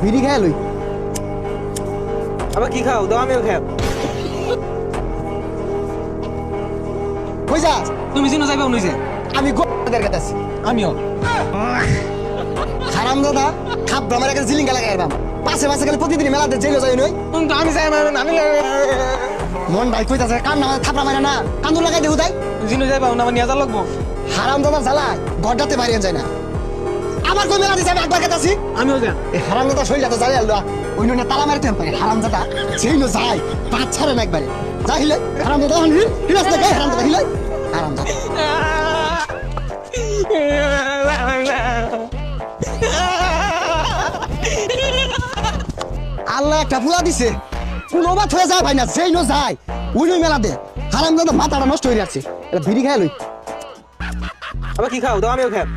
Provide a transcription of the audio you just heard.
বিড়ি খাই লই। আবার কি খাও দাও আমিও খাও। কই যাস? তুমি চিনো যাইবা উনিছে আমি গোদের কাছে আমিও হারাম দাদা খাপ আমার একটা জিলিঙ্গা লাগাই এরবাম পাশে পাশে গেলে প্রতিদিন মেলাতে জেলে যাই নই। কিন্তু আমি যাই আমি মন ভাই কইতাছে কান না থাপড়া মারে না কান্দুর লাগাই দেউ তাই চিনো যাইবা না আমার নিয়ে যা লাগবো। হারাম দাদা জ্বালায় গড্ডাতে বাইরে যায় না। আবার কই মেলা দিছে আমি একবার কাছে আমিও যা এই হারাম দাদা শৈলা তো জ্বালিয়ে আলদা ওই নুনে তালা মারতে পারে হারাম দাদা যেই নো যায় পাঁচ ছাড়ে না একবারে যা হিলে হারাম দাদা হিলাস না হারাম দাদা হিলে হারাম দাদা আল্লাহ একটা ফুলা দিছে কোনো বাত হয়ে যায় ভাই না যেই নো যায় ওই নো মেলা দে হারাম দাদা মাথাটা নষ্ট হয়ে যাচ্ছে এটা বিড়ি খাই লই। আবার কি খাও দাও আমিও খাও।